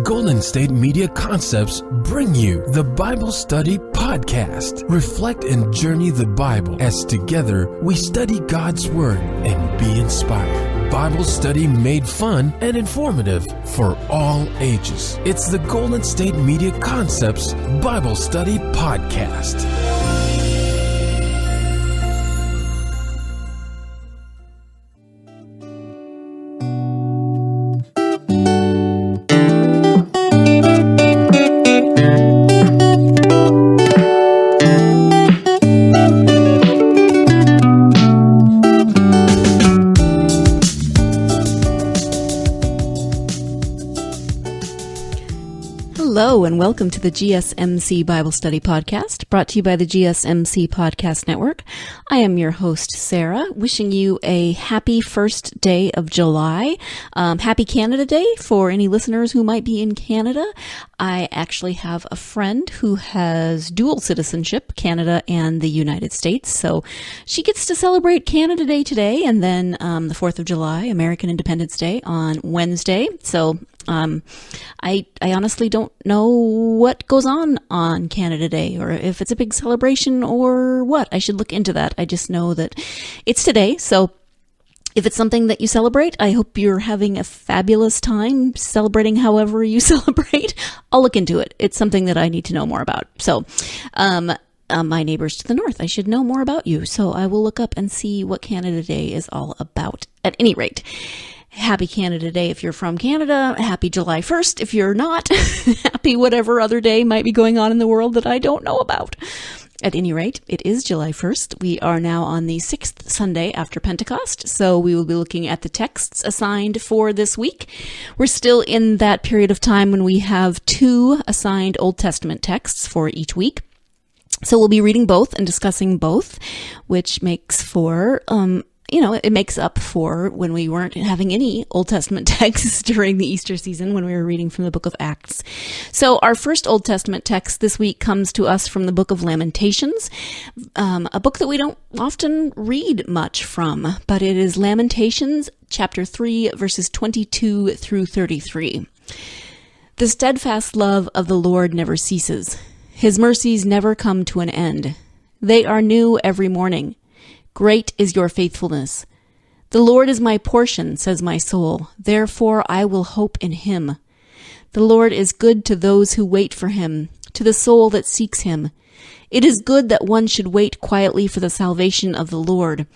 Golden State Media Concepts bring you the Bible Study Podcast. Reflect and journey the Bible as together we study God's Word and be inspired. Bible study made fun and informative for all ages. It's the Golden State Media Concepts Bible Study Podcast. Hello and welcome to the GSMC Bible Study Podcast, brought to you by the GSMC Podcast Network. I am your host, Sarah, wishing you a happy first day of July. Happy Canada Day for any listeners who might be in Canada. I actually have a friend who has dual citizenship, Canada and the United States, so she gets to celebrate Canada Day today, and then the 4th of July, American Independence Day, on Wednesday. So I honestly don't know what goes on Canada Day, or if it's a big celebration or what. I should look into that. I just know that it's today. So if it's something that you celebrate, I hope you're having a fabulous time celebrating however you celebrate. I'll look into it. It's something that I need to know more about. So, my neighbors to the north, I should know more about you. So I will look up and see what Canada Day is all about. At any rate, happy Canada Day if you're from Canada. Happy July 1st if you're not. Happy whatever other day might be going on in the world that I don't know about. At any rate, it is July 1st. We are now on the Sixth Sunday After Pentecost, so we will be looking at the texts assigned for this week. We're still in that period of time when we have 2 assigned Old Testament texts for each week. So we'll be reading both and discussing both, which makes for, it makes up for when we weren't having any Old Testament texts during the Easter season when we were reading from the book of Acts. So our first Old Testament text this week comes to us from the book of Lamentations, a book that we don't often read much from, but it is Lamentations chapter 3, verses 22 through 33. The steadfast love of the Lord never ceases. His mercies never come to an end. They are new every morning. Great is your faithfulness. The Lord is my portion, says my soul. Therefore I will hope in him. The Lord is good to those who wait for him, to the soul that seeks him. It is good that one should wait quietly for the salvation of the Lord.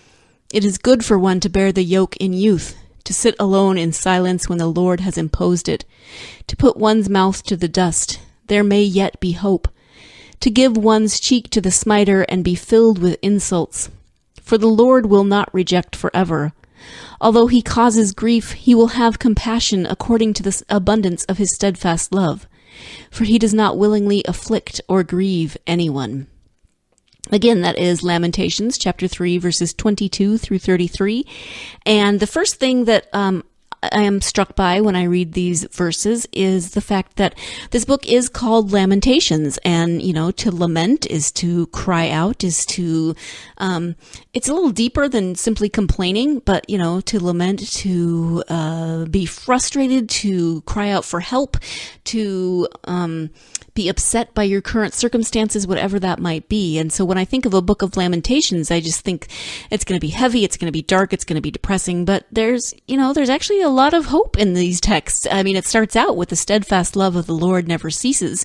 It is good for one to bear the yoke in youth, to sit alone in silence when the Lord has imposed it, to put one's mouth to the dust. There may yet be hope. To give one's cheek to the smiter and be filled with insults. For the Lord will not reject forever. Although he causes grief, he will have compassion according to the abundance of his steadfast love. For he does not willingly afflict or grieve anyone. Again, that is Lamentations chapter 3, verses 22 through 33. And the first thing that I am struck by when I read these verses is the fact that this book is called Lamentations, and, to lament is to cry out, is to, it's a little deeper than simply complaining, but, to lament, to, be frustrated, to cry out for help, to, be upset by your current circumstances, whatever that might be. And so when I think of a book of Lamentations, I just think it's going to be heavy, it's going to be dark, it's going to be depressing, but there's actually a lot of hope in these texts. I mean, it starts out with the steadfast love of the Lord never ceases.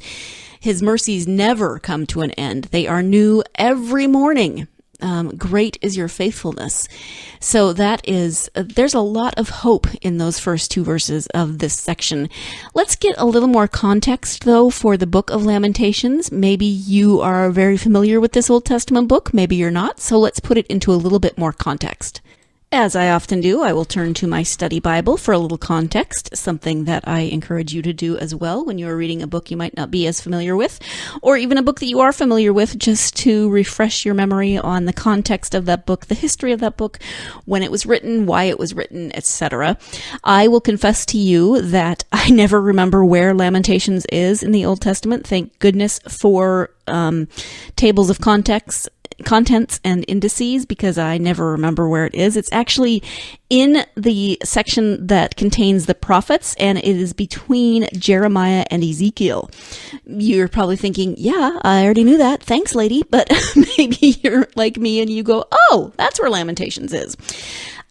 His mercies never come to an end. They are new every morning. Great is your faithfulness. So there's a lot of hope in those first 2 verses of this section. Let's get a little more context, though, for the book of Lamentations. Maybe you are very familiar with this Old Testament book. Maybe you're not. So let's put it into a little bit more context. As I often do, I will turn to my study Bible for a little context, something that I encourage you to do as well when you are reading a book you might not be as familiar with, or even a book that you are familiar with, just to refresh your memory on the context of that book, the history of that book, when it was written, why it was written, etc. I will confess to you that I never remember where Lamentations is in the Old Testament. Thank goodness for tables of context contents and indices because I never remember where it is. It's actually in the section that contains the prophets, and it is between Jeremiah and Ezekiel. You're probably thinking, yeah, I already knew that. Thanks, lady. But maybe you're like me and you go, oh, that's where Lamentations is.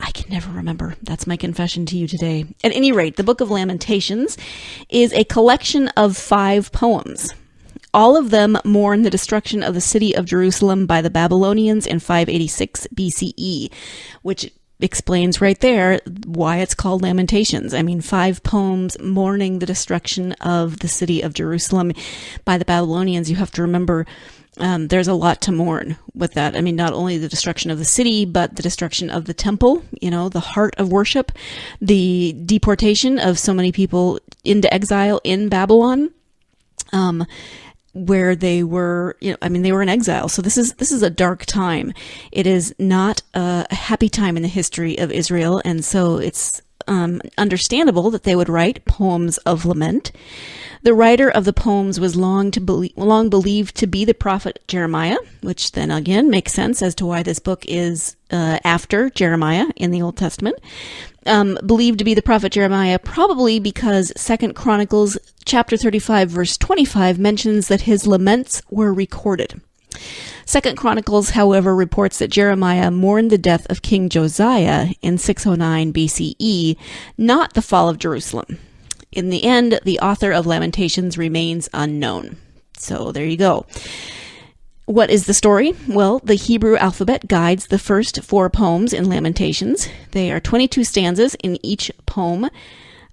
I can never remember. That's my confession to you today. At any rate, the Book of Lamentations is a collection of 5 poems. All of them mourn the destruction of the city of Jerusalem by the Babylonians in 586 BCE, which explains right there why it's called Lamentations. I mean, 5 poems mourning the destruction of the city of Jerusalem by the Babylonians. You have to remember there's a lot to mourn with that. I mean, not only the destruction of the city, but the destruction of the temple, the heart of worship, the deportation of so many people into exile in Babylon. Where they were, they were in exile. So this is a dark time. It is not a happy time in the history of Israel. And so it's understandable that they would write poems of lament. The writer of the poems was long believed to be the prophet Jeremiah, which then again makes sense as to why this book is after Jeremiah in the Old Testament. Believed to be the prophet Jeremiah, probably because 2 Chronicles chapter 35 verse 25 mentions that his laments were recorded. 2 Chronicles, however, reports that Jeremiah mourned the death of King Josiah in 609 BCE, not the fall of Jerusalem. In the end, the author of Lamentations remains unknown. So there you go. What is the story? Well, the Hebrew alphabet guides the first 4 poems in Lamentations. They are 22 stanzas in each poem.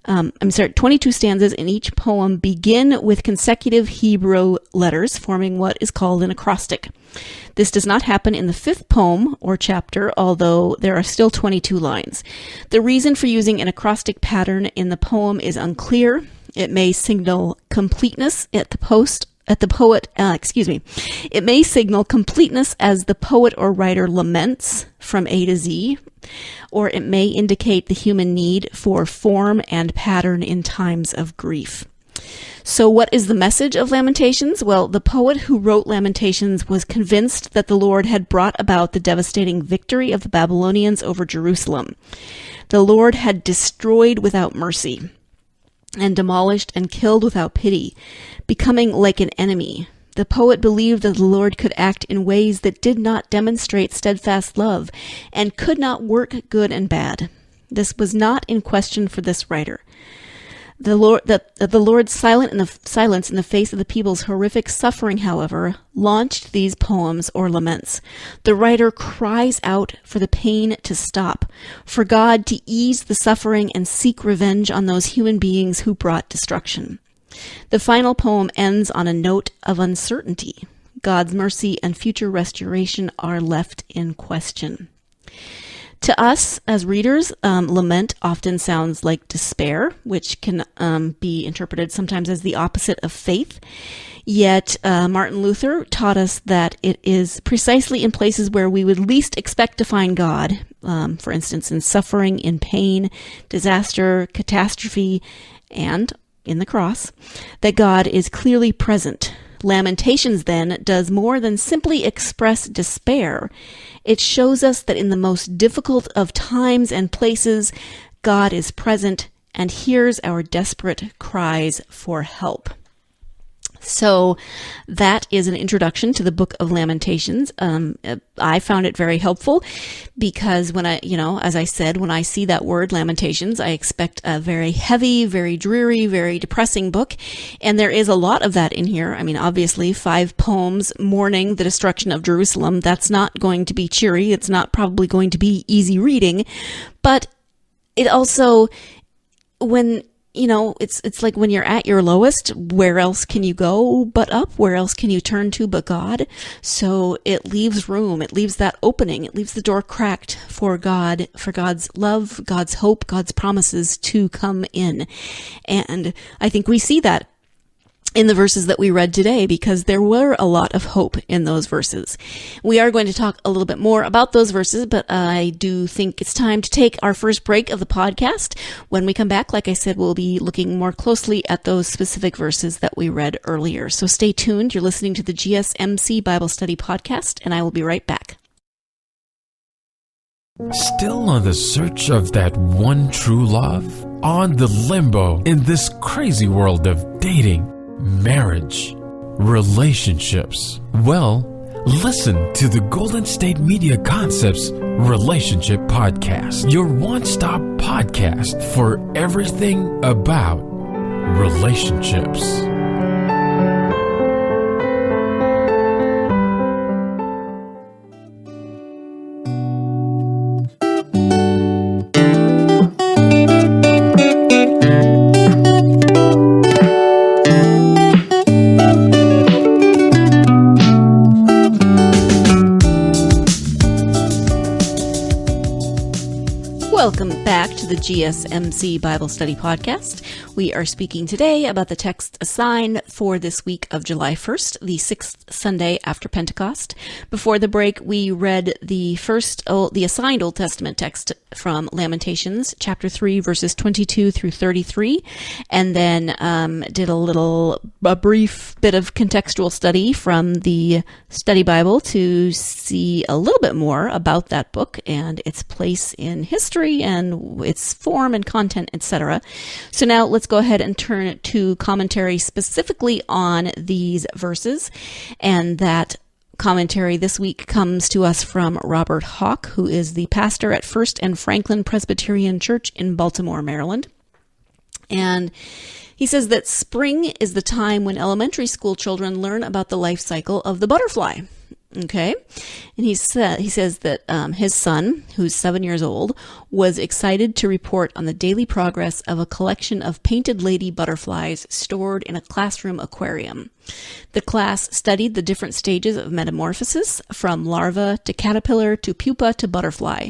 22 stanzas in each poem begin with consecutive Hebrew letters, forming what is called an acrostic. This does not happen in the 5th poem or chapter, although there are still 22 lines. The reason for using an acrostic pattern in the poem is unclear. It may signal completeness It may signal completeness as the poet or writer laments from A to Z, or it may indicate the human need for form and pattern in times of grief. So what is the message of Lamentations? Well, the poet who wrote Lamentations was convinced that the Lord had brought about the devastating victory of the Babylonians over Jerusalem. The Lord had destroyed without mercy and demolished and killed without pity, becoming like an enemy. The poet believed that the Lord could act in ways that did not demonstrate steadfast love and could not work good and bad. This was not in question for this writer. The Lord's silence in the face of the people's horrific suffering, however, launched these poems or laments. The writer cries out for the pain to stop, for God to ease the suffering and seek revenge on those human beings who brought destruction. The final poem ends on a note of uncertainty. God's mercy and future restoration are left in question. To us, as readers, lament often sounds like despair, which can be interpreted sometimes as the opposite of faith. Yet Martin Luther taught us that it is precisely in places where we would least expect to find God, for instance, in suffering, in pain, disaster, catastrophe, and in the cross, that God is clearly present. Lamentations, then, does more than simply express despair. It shows us that in the most difficult of times and places, God is present and hears our desperate cries for help. So that is an introduction to the Book of Lamentations. I found it very helpful because when as I said, when I see that word Lamentations, I expect a very heavy, very dreary, very depressing book. And there is a lot of that in here. I mean, obviously 5 poems mourning the destruction of Jerusalem. That's not going to be cheery. It's not probably going to be easy reading, but it also, it's like when you're at your lowest, where else can you go but up? Where else can you turn to but God? So it leaves room. It leaves that opening. It leaves the door cracked for God, for God's love, God's hope, God's promises to come in. And I think we see that in the verses that we read today, because there were a lot of hope in those verses. We are going to talk a little bit more about those verses, but I do think it's time to take our first break of the podcast. When we come back, like I said, we'll be looking more closely at those specific verses that we read earlier. So stay tuned. You're listening to the GSMC Bible Study Podcast, and I will be right back. Still on the search of that one true love? On the limbo in this crazy world of dating, marriage, relationships? Well, listen to the Golden State Media Concepts Relationship Podcast, your one-stop podcast for everything about relationships. Welcome back to the GSMC Bible Study Podcast. We are speaking today about the text assigned for this week of July 1st, the Sixth Sunday After Pentecost. Before the break, we read the assigned Old Testament text from Lamentations, chapter 3, verses 22 through 33, and then did a brief bit of contextual study from the Study Bible to see a little bit more about that book and its place in history and its form and content, etc. So now let's go ahead and turn to commentary specifically on these verses. And that commentary this week comes to us from Robert Hawk, who is the pastor at First and Franklin Presbyterian Church in Baltimore, Maryland. And he says that spring is the time when elementary school children learn about the life cycle of the butterfly. Okay. And he says that his son, who's 7 years old, was excited to report on the daily progress of a collection of painted lady butterflies stored in a classroom aquarium. The class studied the different stages of metamorphosis, from larva to caterpillar to pupa to butterfly.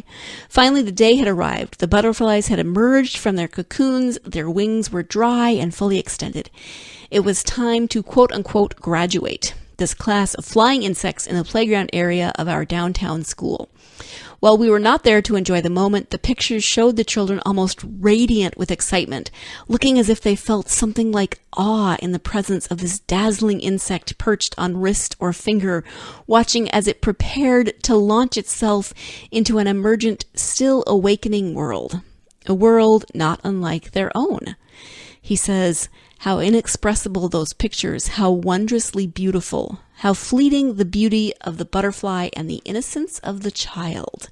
Finally, the day had arrived. The butterflies had emerged from their cocoons. Their wings were dry and fully extended. It was time to quote-unquote graduate this class of flying insects in the playground area of our downtown school. While we were not there to enjoy the moment, the pictures showed the children almost radiant with excitement, looking as if they felt something like awe in the presence of this dazzling insect perched on wrist or finger, watching as it prepared to launch itself into an emergent, still awakening world, a world not unlike their own. He says, how inexpressible those pictures, how wondrously beautiful, how fleeting the beauty of the butterfly and the innocence of the child.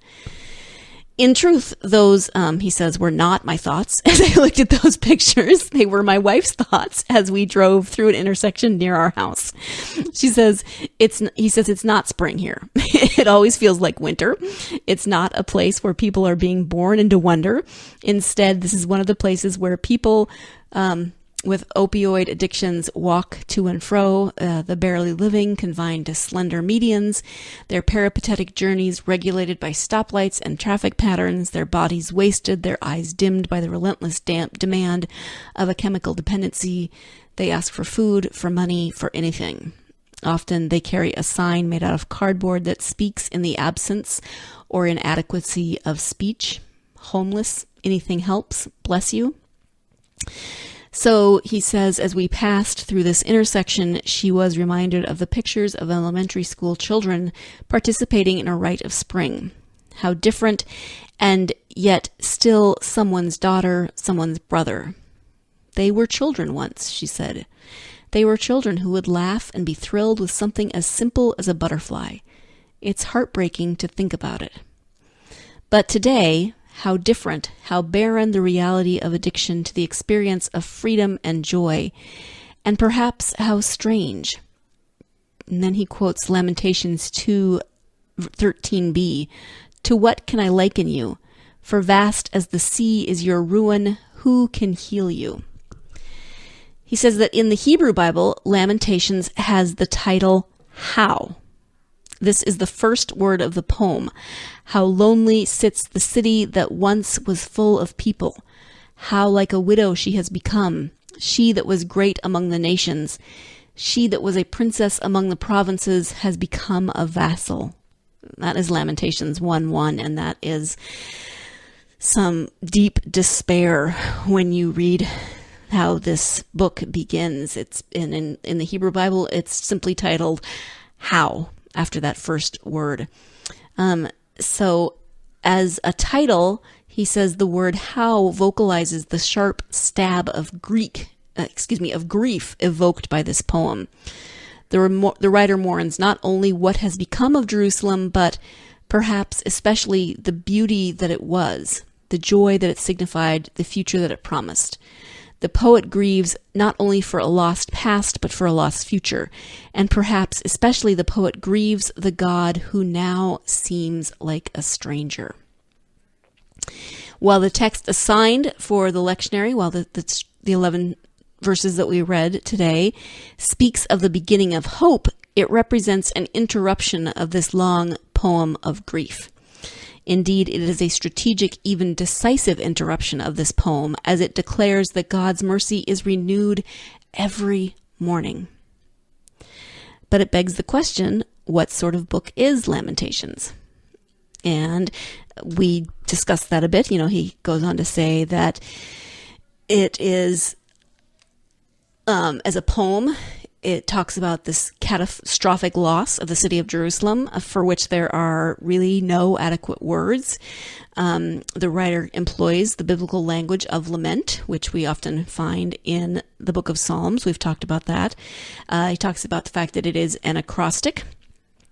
In truth, those, he says, were not my thoughts as I looked at those pictures. They were my wife's thoughts as we drove through an intersection near our house. He says, it's not spring here. It always feels like winter. It's not a place where people are being born into wonder. Instead, this is one of the places where people, with opioid addictions walk to and fro, the barely living confined to slender medians, their peripatetic journeys regulated by stoplights and traffic patterns, their bodies wasted, their eyes dimmed by the relentless demand of a chemical dependency. They ask for food, for money, for anything. Often they carry a sign made out of cardboard that speaks in the absence or inadequacy of speech. Homeless, anything helps, bless you. So he says, as we passed through this intersection, she was reminded of the pictures of elementary school children participating in a rite of spring. How different, and yet still someone's daughter, someone's brother. They were children once, she said. They were children who would laugh and be thrilled with something as simple as a butterfly. It's heartbreaking to think about it. But today, how different, how barren the reality of addiction to the experience of freedom and joy, and perhaps how strange. And then he quotes Lamentations 2:13b, "To what can I liken you? For vast as the sea is your ruin, who can heal you?" He says that in the Hebrew Bible, Lamentations has the title, How. This is the first word of the poem. How lonely sits the city that once was full of people. How like a widow she has become. She that was great among the nations, she that was a princess among the provinces, has become a vassal. That is Lamentations 1:1, and that is some deep despair when you read how this book begins. It's in the Hebrew Bible, it's simply titled "How" after that first word. So as a title, he says the word "how" vocalizes the sharp stab of grief evoked by this poem. The writer mourns not only what has become of Jerusalem, but perhaps especially the beauty that it was, the joy that it signified, the future that it promised. The poet grieves not only for a lost past, but for a lost future. And perhaps especially the poet grieves the God who now seems like a stranger. While the text assigned for the lectionary, while the 11 verses that we read today speaks of the beginning of hope, it represents an interruption of this long poem of grief. Indeed, it is a strategic, even decisive interruption of this poem, as it declares that God's mercy is renewed every morning. But it begs the question, what sort of book is Lamentations? And we discussed that a bit. He goes on to say that it is, as a poem, it talks about this catastrophic loss of the city of Jerusalem, for which there are really no adequate words. The writer employs the biblical language of lament, which we often find in the book of Psalms. We've talked about that. He talks about the fact that it is an acrostic.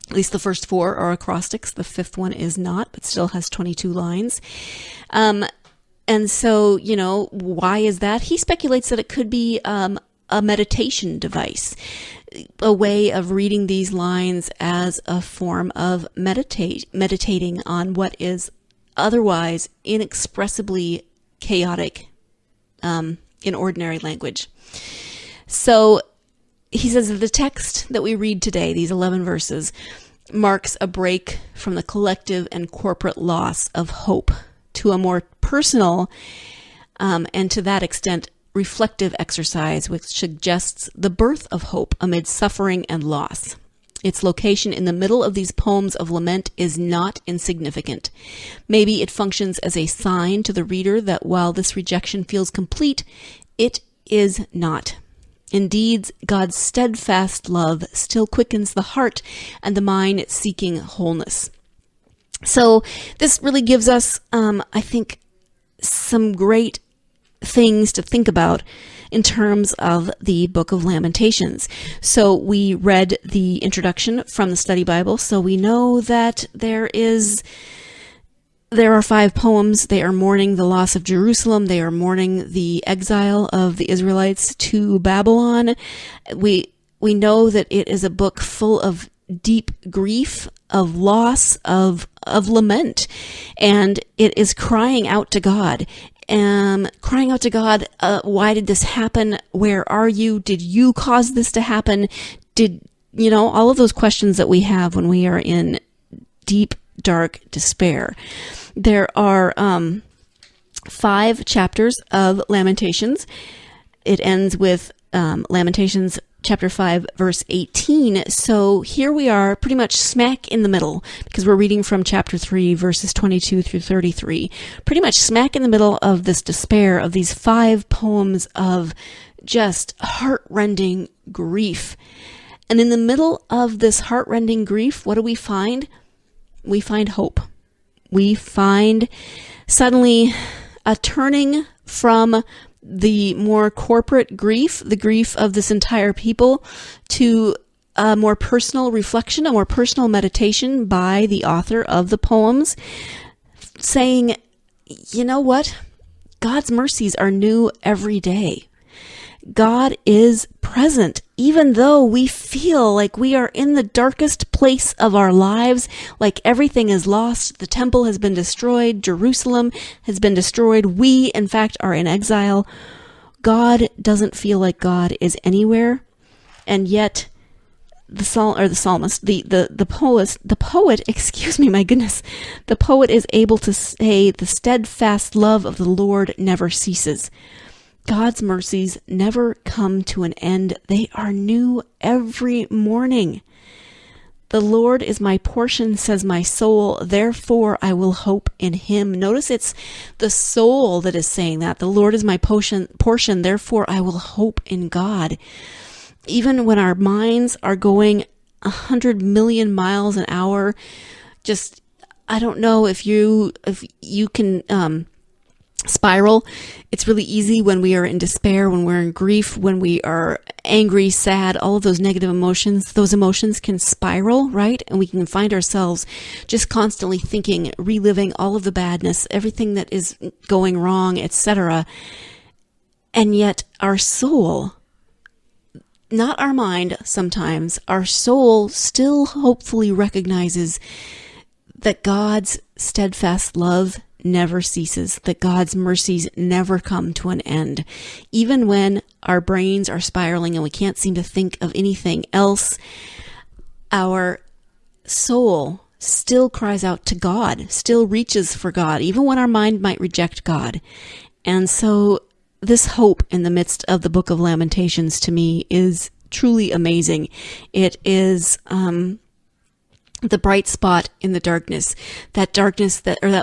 At least the first 4 are acrostics. The 5th one is not, but still has 22 lines. And so, why is that? He speculates that it could be a meditation device, a way of reading these lines as a form of meditating on what is otherwise inexpressibly chaotic in ordinary language. So he says that the text that we read today, these 11 verses, marks a break from the collective and corporate loss of hope to a more personal and to that extent reflective exercise, which suggests the birth of hope amid suffering and loss. Its location in the middle of these poems of lament is not insignificant. Maybe it functions as a sign to the reader that while this rejection feels complete, it is not. Indeed, God's steadfast love still quickens the heart and the mind seeking wholeness. So this really gives us, I think, some great things to think about in terms of the book of Lamentations. So we read the introduction from the study Bible, so we know that there are 5 poems. They are mourning the loss of Jerusalem. They are mourning the exile of the Israelites to Babylon. We know that it is a book full of deep grief, of loss, of lament, and it is crying out to God. Why did this happen? Where are you? Did you cause this to happen? All of those questions that we have when we are in deep, dark despair. There are 5 chapters of Lamentations. It ends with Lamentations chapter 5, verse 18. So here we are pretty much smack in the middle, because we're reading from chapter 3, verses 22 through 33. Pretty much smack in the middle of this despair of these 5 poems of just heart-rending grief. And in the middle of this heart-rending grief, what do we find? We find hope. We find suddenly a turning from the more corporate grief, the grief of this entire people, to a more personal reflection, a more personal meditation by the author of the poems, saying, you know what? God's mercies are new every day. God is present, even though we feel like we are in the darkest place of our lives, like everything is lost. The temple has been destroyed. Jerusalem has been destroyed. We, in fact, are in exile. God doesn't feel like God is anywhere, and yet the poet is able to say the steadfast love of the Lord never ceases. God's mercies never come to an end. They are new every morning. The Lord is my portion, says my soul, therefore I will hope in him. Notice it's the soul that is saying that. The Lord is my portion, therefore I will hope in God. Even when our minds are going 100 million miles an hour, just, I don't know if you can spiral. It's really easy when we are in despair, when we're in grief, when we are angry, sad, all of those negative emotions. Those emotions can spiral, right? And we can find ourselves just constantly thinking, reliving all of the badness, everything that is going wrong, etc. And yet our soul, not our mind sometimes, our soul still hopefully recognizes that God's steadfast love never ceases, that God's mercies never come to an end. Even when our brains are spiraling and we can't seem to think of anything else, our soul still cries out to God, still reaches for God, even when our mind might reject God. And so this hope in the midst of the book of Lamentations to me is truly amazing. It is the bright spot in the darkness, that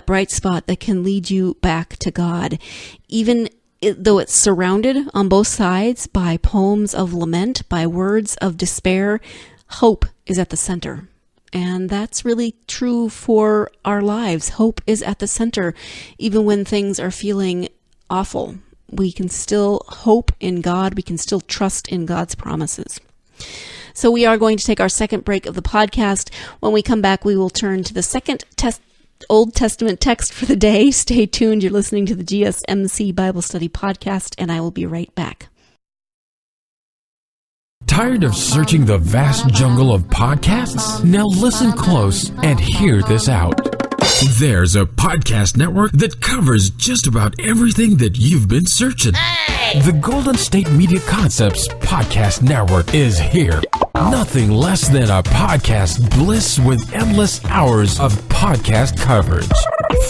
bright spot that can lead you back to God. Even though it's surrounded on both sides by poems of lament, by words of despair, hope is at the center. And that's really true for our lives. Hope is at the center. Even when things are feeling awful, we can still hope in God. We can still trust in God's promises. So we are going to take our second break of the podcast. When we come back, we will turn to the second Old Testament text for the day. Stay tuned. You're listening to the GSMC Bible Study Podcast, and I will be right back. Tired of searching the vast jungle of podcasts? Now listen close and hear this out. There's a podcast network that covers just about everything that you've been searching. Hey! The Golden State Media Concepts Podcast Network is here. Nothing less than a podcast bliss with endless hours of podcast coverage.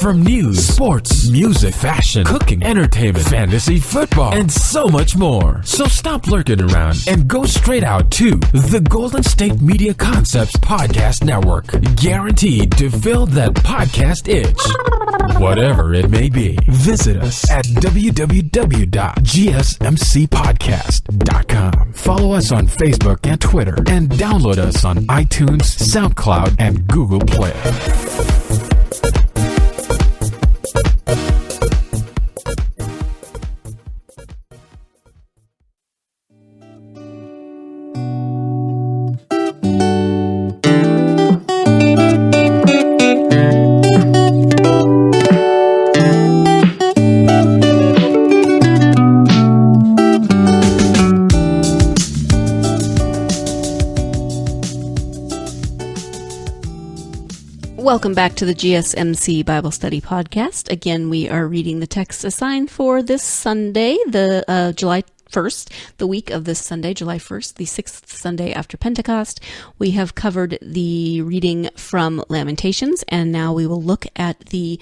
From news, sports, music, fashion, cooking, entertainment, fantasy, football, and so much more. So stop lurking around and go straight out to the Golden State Media Concepts Podcast Network. Guaranteed to fill that podcast itch. Whatever it may be. Visit us at www.gsmcpodcast.com. Follow us on Facebook and Twitter, and download us on iTunes, SoundCloud, and Google Play. Welcome back to the GSMC Bible Study Podcast. Again, we are reading the text assigned for this Sunday, the July 1st, the week of this Sunday, July 1st, the Sixth Sunday After Pentecost. We have covered the reading from Lamentations, and now we will look at the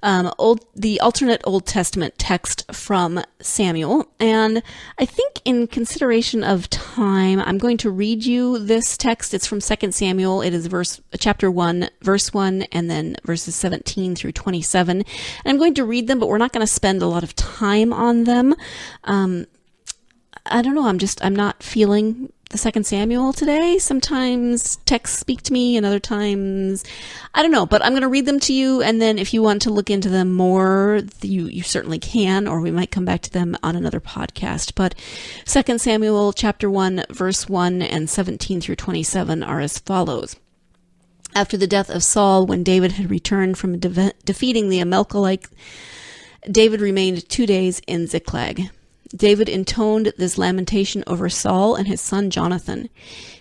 alternate Old Testament text from Samuel. And I think in consideration of time, I'm going to read you this text. It's from 2 Samuel. It is chapter 1, verse 1, and then verses 17 through 27. And I'm going to read them, but we're not going to spend a lot of time on them. I don't know, I'm not feeling the 2 Samuel today. Sometimes texts speak to me and other times, I don't know, but I'm going to read them to you. And then if you want to look into them more, you certainly can, or we might come back to them on another podcast. But 2 Samuel chapter 1, verse 1 and 17 through 27 are as follows. After the death of Saul, when David had returned from defeating the Amalekite, David remained 2 days in Ziklag. David intoned this lamentation over Saul and his son Jonathan.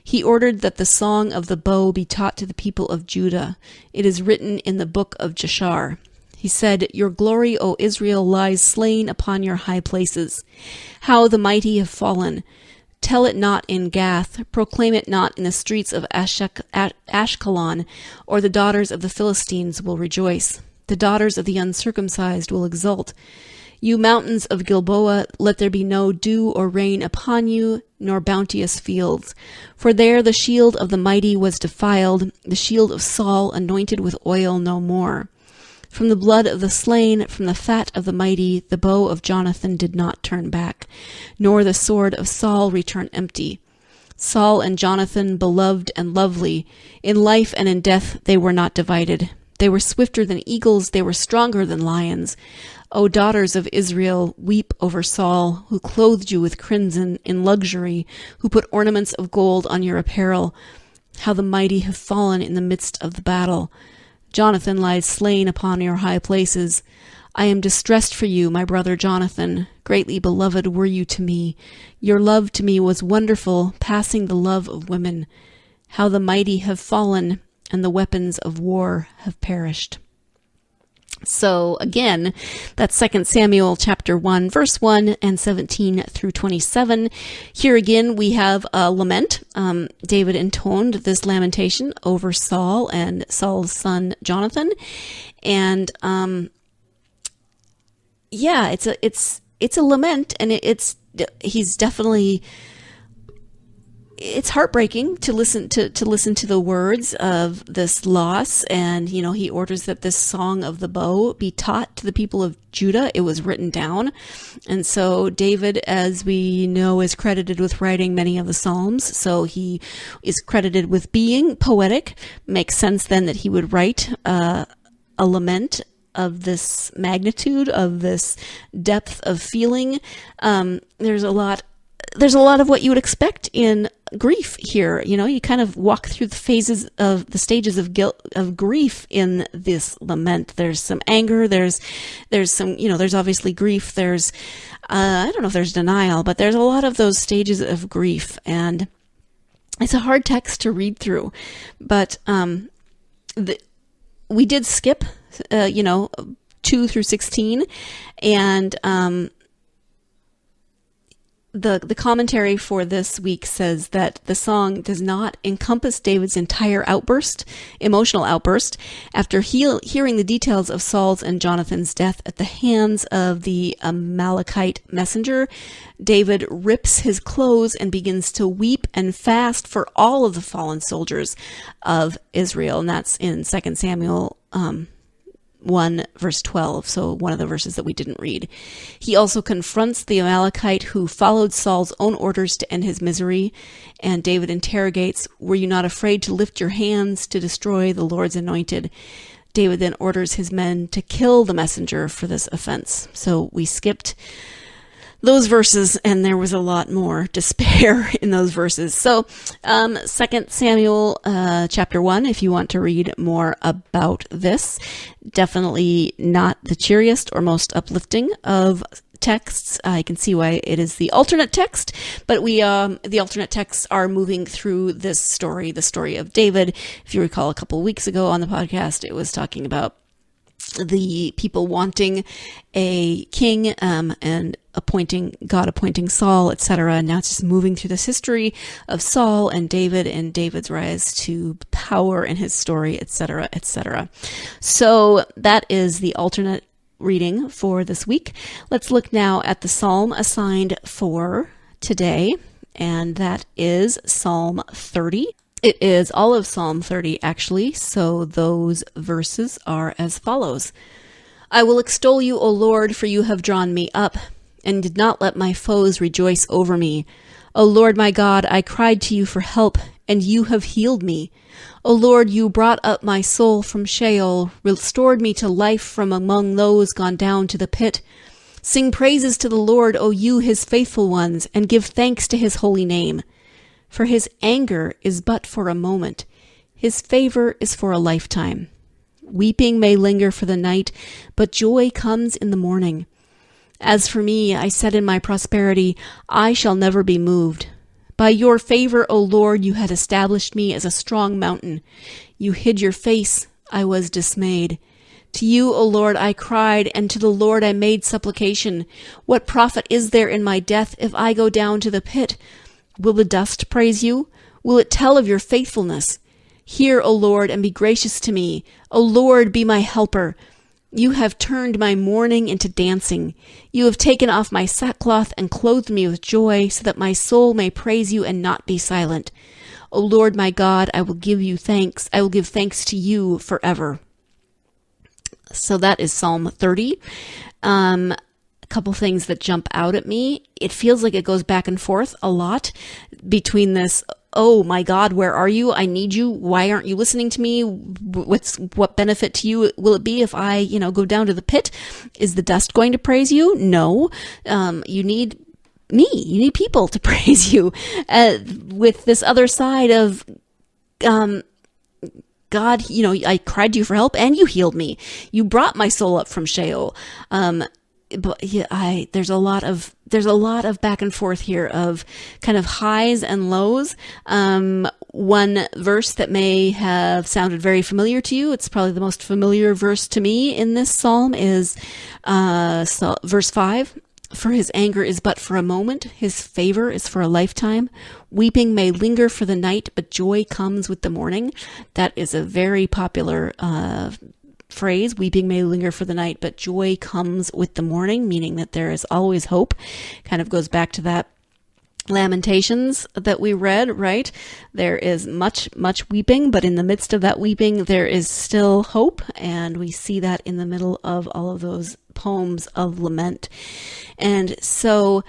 He ordered that the song of the bow be taught to the people of Judah. It is written in the book of Jashar. He said, "Your glory, O Israel, lies slain upon your high places. How the mighty have fallen. Tell it not in Gath, proclaim it not in the streets of Ashkelon, or the daughters of the Philistines will rejoice. The daughters of the uncircumcised will exult. You mountains of Gilboa, let there be no dew or rain upon you, nor bounteous fields. For there the shield of the mighty was defiled, the shield of Saul anointed with oil no more. From the blood of the slain, from the fat of the mighty, the bow of Jonathan did not turn back, nor the sword of Saul return empty. Saul and Jonathan, beloved and lovely, in life and in death they were not divided. They were swifter than eagles, they were stronger than lions. O daughters of Israel, weep over Saul, who clothed you with crimson in luxury, who put ornaments of gold on your apparel. How the mighty have fallen in the midst of the battle. Jonathan lies slain upon your high places. I am distressed for you, my brother Jonathan. Greatly beloved were you to me. Your love to me was wonderful, passing the love of women. How the mighty have fallen, and the weapons of war have perished. So again, that's 2 Samuel chapter 1, verse 1 and 17 through 27. Here again, we have a lament. David intoned this lamentation over Saul and Saul's son Jonathan. And it's a lament, and he's definitely, it's heartbreaking to listen to the words of this loss. And, he orders that this song of the bow be taught to the people of Judah. It was written down. And so David, as we know, is credited with writing many of the Psalms. So he is credited with being poetic. Makes sense then that he would write a lament of this magnitude, of this depth of feeling. There's a lot of what you would expect in grief here. You kind of walk through the stages of grief in this lament. There's some anger, there's some, there's obviously grief, there's, I don't know if there's denial, but there's a lot of those stages of grief, and it's a hard text to read through. But, we did skip, 2 through 16, and, The commentary for this week says that the song does not encompass David's entire emotional outburst. After hearing the details of Saul's and Jonathan's death at the hands of the Amalekite messenger, David rips his clothes and begins to weep and fast for all of the fallen soldiers of Israel. And that's in 2 Samuel 1 verse 12, so one of the verses that we didn't read. He also confronts the Amalekite who followed Saul's own orders to end his misery, and David interrogates, "Were you not afraid to lift your hands to destroy the Lord's anointed?" David then orders his men to kill the messenger for this offense. So we skipped those verses, and there was a lot more despair in those verses. So 2 Samuel chapter 1, if you want to read more about this. Definitely not the cheeriest or most uplifting of texts. I can see why it is the alternate text, but the alternate texts are moving through this story, the story of David. If you recall, a couple of weeks ago on the podcast, it was talking about the people wanting a king and God appointing Saul, etc. And now it's just moving through this history of Saul and David's rise to power in his story, etc., etc. So that is the alternate reading for this week. Let's look now at the psalm assigned for today, and that is Psalm 30. It is all of Psalm 30, actually, so those verses are as follows. I will extol you, O Lord, for you have drawn me up, and did not let my foes rejoice over me. O Lord my God, I cried to you for help, and you have healed me. O Lord, you brought up my soul from Sheol, restored me to life from among those gone down to the pit. Sing praises to the Lord, O you his faithful ones, and give thanks to his holy name. For his anger is but for a moment, his favor is for a lifetime. Weeping may linger for the night, but joy comes in the morning. As for me, I said in my prosperity, I shall never be moved. By your favor, O Lord, you had established me as a strong mountain. You hid your face, I was dismayed. To you, O Lord, I cried, and to the Lord I made supplication. What profit is there in my death if I go down to the pit? Will the dust praise you? Will it tell of your faithfulness? Hear, O Lord, and be gracious to me. O Lord, be my helper. You have turned my mourning into dancing. You have taken off my sackcloth and clothed me with joy, so that my soul may praise you and not be silent. O Lord my God, I will give you thanks. I will give thanks to you forever. So that is Psalm 30. A couple things that jump out at me. It feels like it goes back and forth a lot between this, oh my God, where are you? I need you. Why aren't you listening to me? What benefit to you will it be if I, go down to the pit? Is the dust going to praise you? No. You need me. You need people to praise you. With this other side of, God, I cried to you for help and you healed me. You brought my soul up from Sheol. But yeah, there's a lot of back and forth here of kind of highs and lows. One verse that may have sounded very familiar to you, it's probably the most familiar verse to me in this psalm, is verse 5. For his anger is but for a moment, his favor is for a lifetime. Weeping may linger for the night, but joy comes with the morning. That is a very popular phrase. Weeping may linger for the night, but joy comes with the morning, meaning that there is always hope. Kind of goes back to that Lamentations that we read, right? There is much weeping, but in the midst of that weeping, there is still hope. And we see that in the middle of all of those poems of lament. And so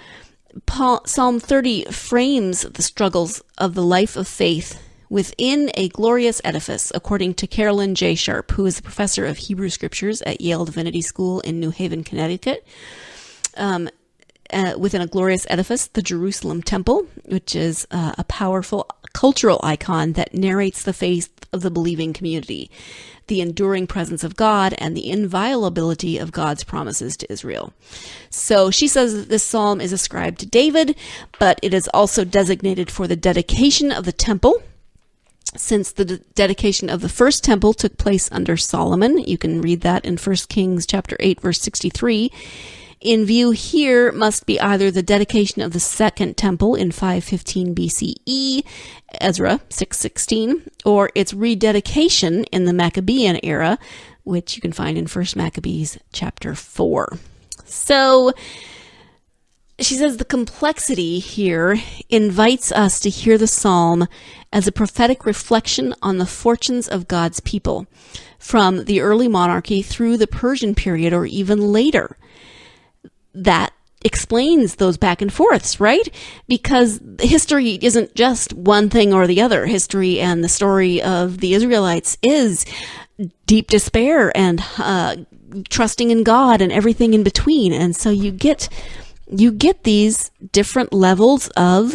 Psalm 30 frames the struggles of the life of faith within a glorious edifice, according to Carolyn J. Sharp, who is a professor of Hebrew Scriptures at Yale Divinity School in New Haven, Connecticut. Within a glorious edifice, the Jerusalem Temple, which is a powerful cultural icon that narrates the faith of the believing community, the enduring presence of God, and the inviolability of God's promises to Israel. So she says that this psalm is ascribed to David, but it is also designated for the dedication of the temple. Since the dedication of the first temple took place under Solomon, you can read that in 1 Kings chapter 8, verse 63. In view here must be either the dedication of the second temple in 515 BCE, Ezra 6:16, or its rededication in the Maccabean era, which you can find in 1 Maccabees chapter 4. So she says the complexity here invites us to hear the psalm as a prophetic reflection on the fortunes of God's people, from the early monarchy through the Persian period or even later. That explains those back and forths, right? Because history isn't just one thing or the other. History and the story of the Israelites is deep despair and trusting in God and everything in between. And so you get these different levels of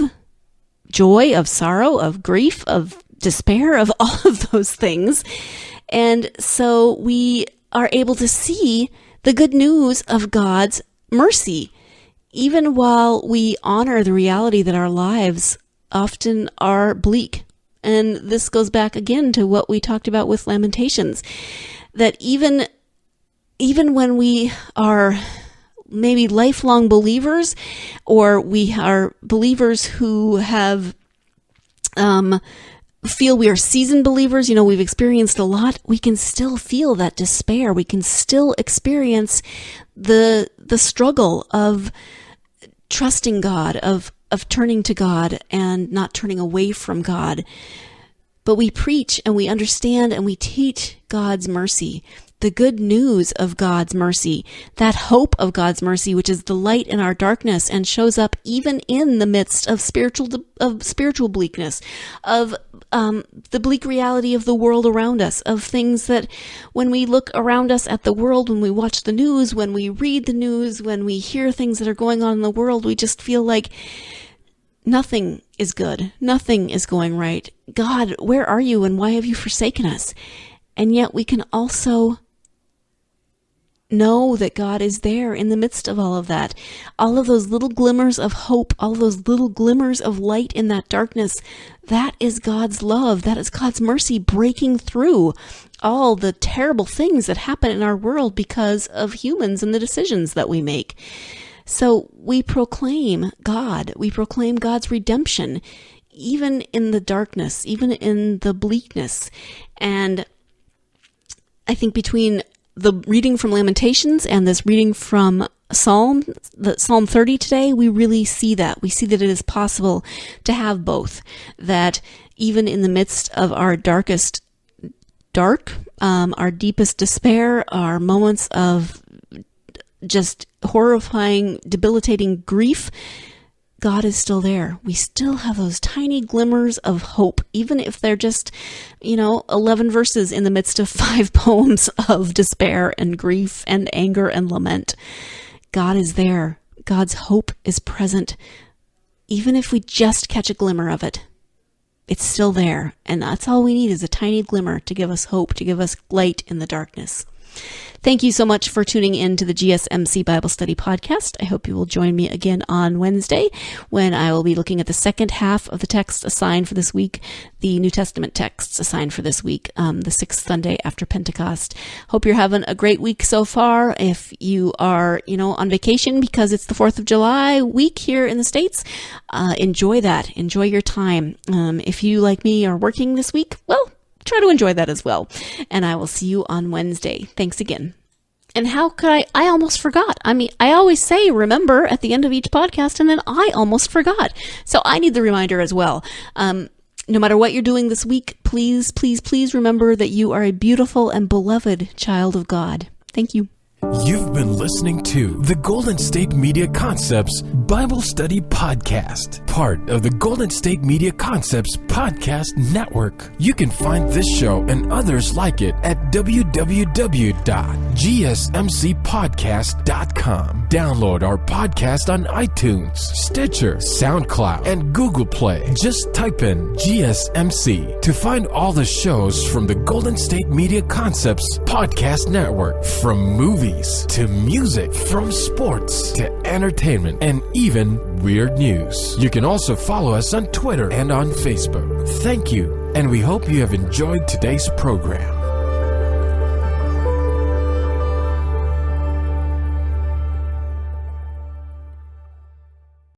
joy, of sorrow, of grief, of despair, of all of those things. And so we are able to see the good news of God's mercy, even while we honor the reality that our lives often are bleak. And this goes back again to what we talked about with Lamentations, that even when we are maybe lifelong believers, or we are believers who have feel we are seasoned believers, we've experienced a lot, we can still feel that despair. We can still experience the struggle of trusting God, of turning to God and not turning away from God. But we preach and we understand and we teach God's mercy, the good news of God's mercy, that hope of God's mercy, which is the light in our darkness and shows up even in the midst of spiritual bleakness, of the bleak reality of the world around us, of things that when we look around us at the world, when we watch the news, when we read the news, when we hear things that are going on in the world, we just feel like nothing is good. Nothing is going right. God, where are you and why have you forsaken us? And yet we can also know that God is there in the midst of all of that. All of those little glimmers of hope, all those little glimmers of light in that darkness, that is God's love. That is God's mercy breaking through all the terrible things that happen in our world because of humans and the decisions that we make. So we proclaim God. We proclaim God's redemption, even in the darkness, even in the bleakness. And I think between the reading from Lamentations and this reading from Psalm 30 today, we really see that. We see that it is possible to have both. That even in the midst of our darkest dark, our deepest despair, our moments of just horrifying, debilitating grief, God is still there. We still have those tiny glimmers of hope, even if they're just, 11 verses in the midst of 5 poems of despair and grief and anger and lament. God is there. God's hope is present. Even if we just catch a glimmer of it, it's still there. And that's all we need, is a tiny glimmer to give us hope, to give us light in the darkness. Thank you so much for tuning in to the GSMC Bible Study Podcast. I hope you will join me again on Wednesday when I will be looking at the second half of the text assigned for this week, the New Testament texts assigned for this week, the Sixth Sunday After Pentecost. Hope you're having a great week so far. If you are, on vacation because it's the 4th of July week here in the States, enjoy that. Enjoy your time. If you, like me, are working this week, well, try to enjoy that as well. And I will see you on Wednesday. Thanks again. And how could I almost forgot. I always say remember at the end of each podcast, and then I almost forgot. So I need the reminder as well. No matter what you're doing this week, please, please, please remember that you are a beautiful and beloved child of God. Thank you. You've been listening to the Golden State Media Concepts Bible Study Podcast, part of the Golden State Media Concepts Podcast Network. You can find this show and others like it at www.gsmcpodcast.com. Download our podcast on iTunes, Stitcher, SoundCloud, and Google Play. Just type in GSMC to find all the shows from the Golden State Media Concepts Podcast Network, from movies to music, from sports to entertainment, and even weird news. You can also follow us on Twitter and on Facebook. Thank you, and we hope you have enjoyed today's program.